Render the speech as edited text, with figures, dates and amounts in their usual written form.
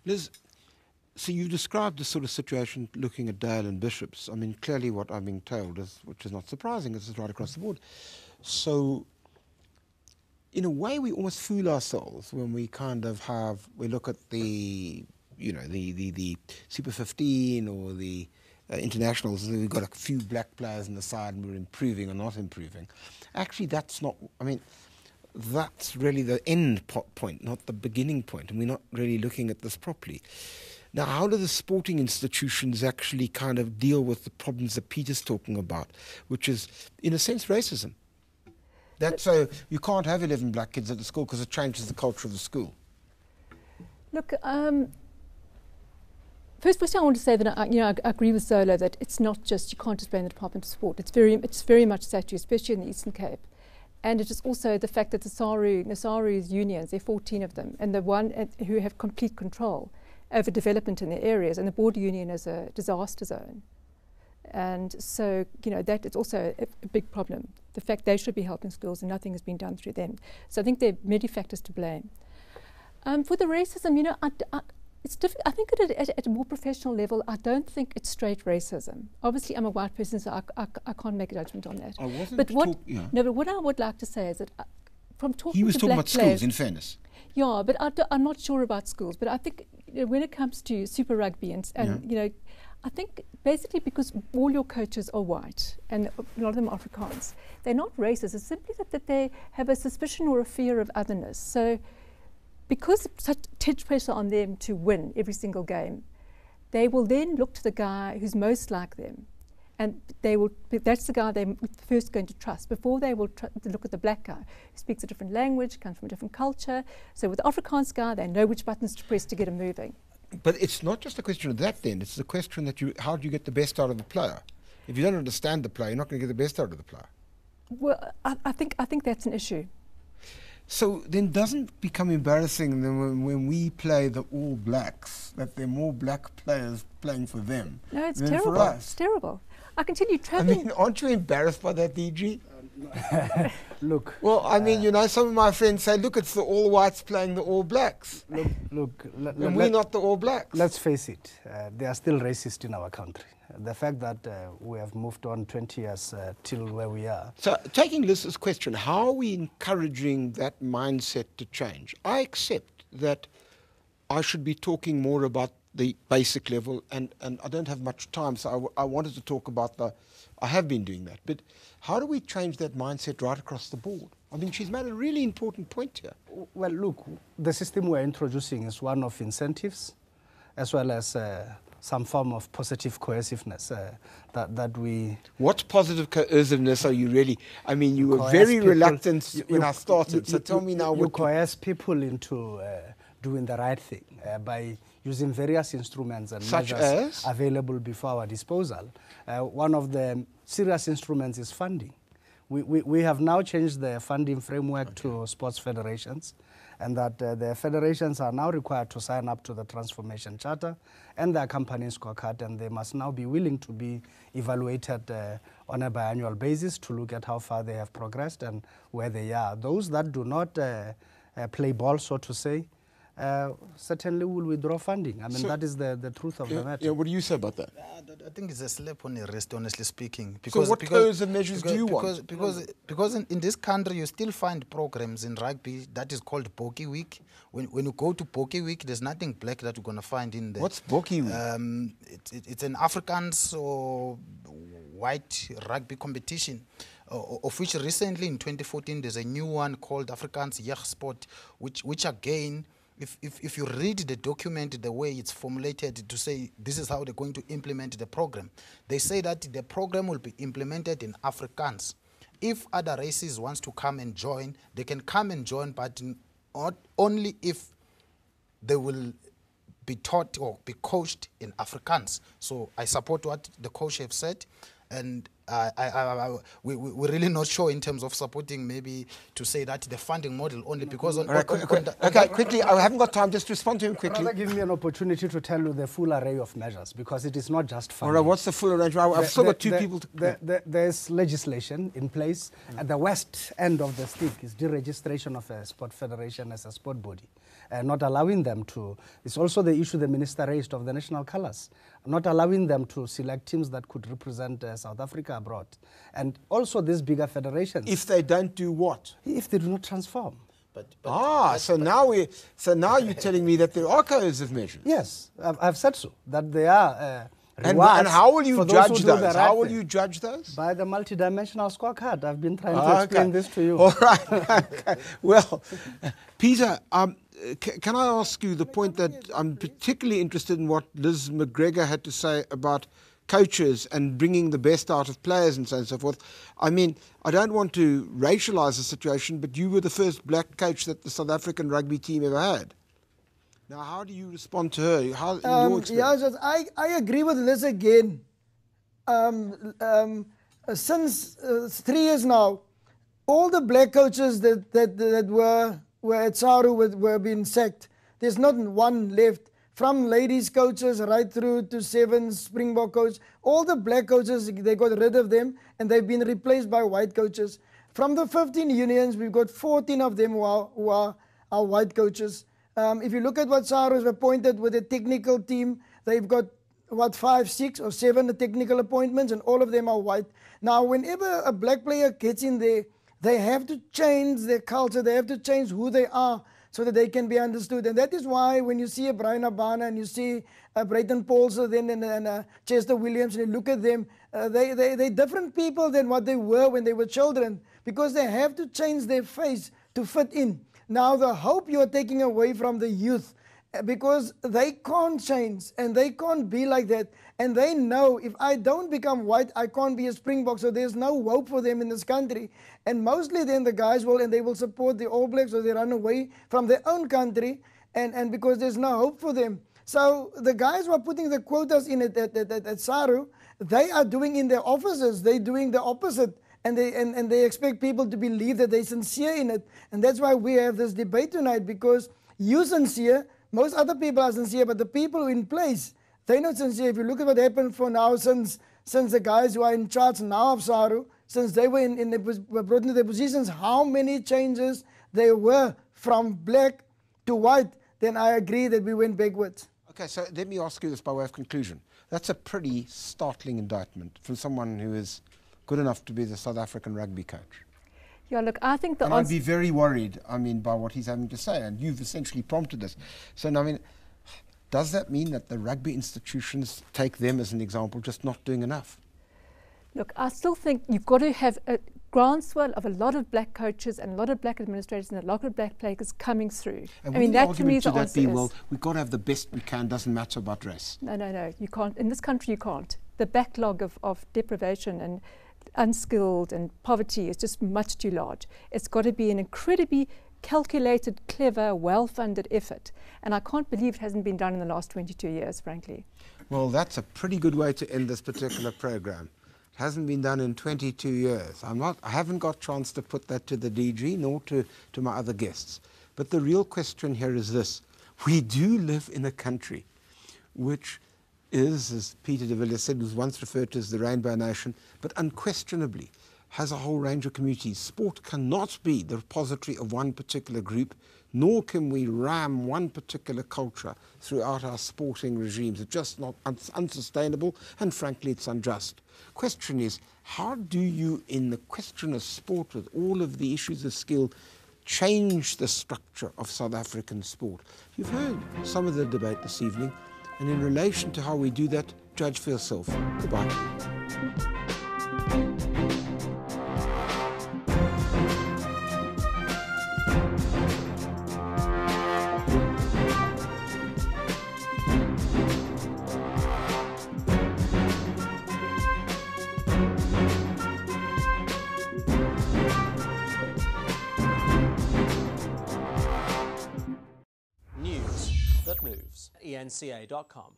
Liz, so you described this sort of situation looking at Dale and Bishops. I mean, clearly what I'm being told is, which is not surprising, this is right across the board. So, in a way, we almost fool ourselves when we kind of we look at the, you know, the Super 15 or the internationals, and we've got a few black players on the side and we're improving or not improving. Actually, that's not, I mean, that's really the end point, not the beginning point, and we're not really looking at this properly. Now, how do the sporting institutions actually kind of deal with the problems that Peter's talking about, which is, in a sense, racism? So you can't have 11 black kids at the school because it changes the culture of the school. Look, first I want to say that I agree with Zola that it's not just, you can't just blame the Department of Sport. It's very much Seg3, especially in the Eastern Cape. And it is also the fact that the Nasaru's unions, there are 14 of them, and the one who have complete control over development in their areas, and the border union is a disaster zone. And so, you know, that is also a big problem. The fact they should be helping schools and nothing has been done through them. So I think there are many factors to blame. For the racism, you know, it's difficult. I think at a more professional level, I don't think it's straight racism. Obviously, I'm a white person, so I can't make a judgment on that. I wasn't but what I would like to say is that from talking to black players... He was talking about schools, in fairness. Yeah, but I'm not sure about schools. But I think, you know, when it comes to Super Rugby and you know, I think basically because all your coaches are white and a lot of them are Afrikaans, they're not racist. It's simply that they have a suspicion or a fear of otherness. So because such intense pressure on them to win every single game, they will then look to the guy who's most like them. And that's the guy they're first going to trust before they will look at the black guy who speaks a different language, comes from a different culture. So with the Afrikaans guy, they know which buttons to press to get him moving. But it's not just a question of that then, it's the question that how do you get the best out of the player? If you don't understand the player, you're not going to get the best out of the player. Well, I think that's an issue. So then doesn't it become embarrassing when we play the All Blacks, that there are more black players playing for them No, it's than terrible. for us? It's terrible. I can tell you traveling... I mean, aren't you embarrassed by that, DG? Look. Well, I mean, you know, some of my friends say, look, it's the All Whites playing the All Blacks. Look, and we're not the All Blacks. Let's face it, they are still racist in our country. The fact that we have moved on 20 years till where we are. So, taking Liz's question, how are we encouraging that mindset to change? I accept that I should be talking more about the basic level, and I don't have much time, so I wanted to talk about I have been doing that, but how do we change that mindset right across the board? I mean, she's made a really important point here. Well, look, the system we're introducing is one of incentives, as well as some form of positive cohesiveness that we... What positive cohesiveness are you really... I mean, you were very reluctant when I started, so tell me now what... You coerce people into doing the right thing by using various instruments and measures available before our disposal. One of the serious instruments is funding. We have now changed the funding framework to sports federations, and that the federations are now required to sign up to the Transformation Charter and the accompanying scorecard, and they must now be willing to be evaluated on a biannual basis to look at how far they have progressed and where they are. Those that do not play ball, so to say, certainly will withdraw funding. I mean, so that is the truth of the matter. Yeah, what do you say about that? I think it's a slap on the wrist, honestly speaking. Because, so what kinds of measures do you want? Because in this country, you still find programs in rugby that is called Boki Week. When you go to Boki Week, there's nothing black that you're going to find in there. What's Boki Week? It's an Afrikaans or white rugby competition. Of which recently in 2014, there's a new one called Afrikaans Jeugsport, which again... If you read the document, the way it's formulated to say this is how they're going to implement the program, they say that the program will be implemented in Afrikaans. If other races wants to come and join, they can come and join, but only if they will be taught or be coached in Afrikaans. So I support what the coach have said, and we're really not sure in terms of supporting maybe to say that the funding model only because... quickly, I haven't got time, just respond to him quickly. Rather give me an opportunity to tell you the full array of measures, because it is not just funding. All right, what's the full arrangement? I've still got two people to... There's legislation in place. At the west end of the stick is deregistration of a sport federation as a sport body. not allowing them to. It's also the issue the minister raised of the national colours, not allowing them to select teams that could represent South Africa abroad. And also these bigger federations. If they don't do what? If they do not transform. So now you're telling me that there are codes of measures. Yes, I've said so, that they are and how will you judge those? How will you judge those? By the multidimensional scorecard. I've been trying to explain this to you. All right. Okay. Well, Peter, can I ask you the point that I'm particularly interested in what Liz McGregor had to say about coaches and bringing the best out of players and so on and so forth. I mean, I don't want to racialise the situation, but you were the first black coach that the South African rugby team ever had. Now, how do you respond to her? How, in your experience? Yeah, I agree with Liz again. Since 3 years now, all the black coaches that were at Saru were being sacked. There's not one left. From ladies coaches right through to Sevens, Springbok coach, all the black coaches, they got rid of them and they've been replaced by white coaches. From the 15 unions, we've got 14 of them who are white coaches. If you look at what Saru has appointed with the technical team, they've got, 5, 6 or 7 technical appointments and all of them are white. Now, whenever a black player gets in there, they have to change their culture, they have to change who they are, so that they can be understood. And that is why when you see a Brian Abana and you see Brayton Paulson then and Chester Williams, and you look at them, they're different people than what they were when they were children, because they have to change their face to fit in. Now the hope you are taking away from the youth, because they can't change and they can't be like that. And they know if I don't become white, I can't be a Springbok. So there's no hope for them in this country. And mostly then the guys will support the All Blacks, or they run away from their own country, and because there's no hope for them. So the guys who are putting the quotas in at Saru, they are doing in their offices, they're doing the opposite. And they expect people to believe that they're sincere in it. And that's why we have this debate tonight, because you're sincere, most other people are sincere, but the people who are in place, they're not sincere. If you look at what happened for now, since the guys who are in charge now of Saru, since they were were brought into their positions, how many changes there were from black to white, then I agree that we went backwards. Okay, so let me ask you this by way of conclusion. That's a pretty startling indictment from someone who is good enough to be the South African rugby coach. Yeah, look, I think the I'd be very worried, by what he's having to say, and you've essentially prompted this. So, does that mean that the rugby institutions, take them as an example, just not doing enough? Look, I still think you've got to have a groundswell of a lot of black coaches and a lot of black administrators and a lot of black players coming through. And that to me is the answer. Well, we've got to have the best we can, doesn't matter about race. No, you can't. In this country, you can't. The backlog of deprivation and unskilled and poverty is just much too large. It's got to be an incredibly calculated, clever, well-funded effort. And I can't believe it hasn't been done in the last 22 years, frankly. Well, that's a pretty good way to end this particular program. It hasn't been done in 22 years. I haven't got a chance to put that to the DG nor to my other guests. But the real question here is this. We do live in a country which is, as Peter de Villiers said, was once referred to as the Rainbow Nation, but unquestionably has a whole range of communities. Sport cannot be the repository of one particular group, nor can we ram one particular culture throughout our sporting regimes. It's just not unsustainable, and frankly, it's unjust. Question is, how do you, in the question of sport, with all of the issues of skill, change the structure of South African sport? You've heard some of the debate this evening, and in relation to how we do that, judge for yourself. Goodbye. ENCA.com.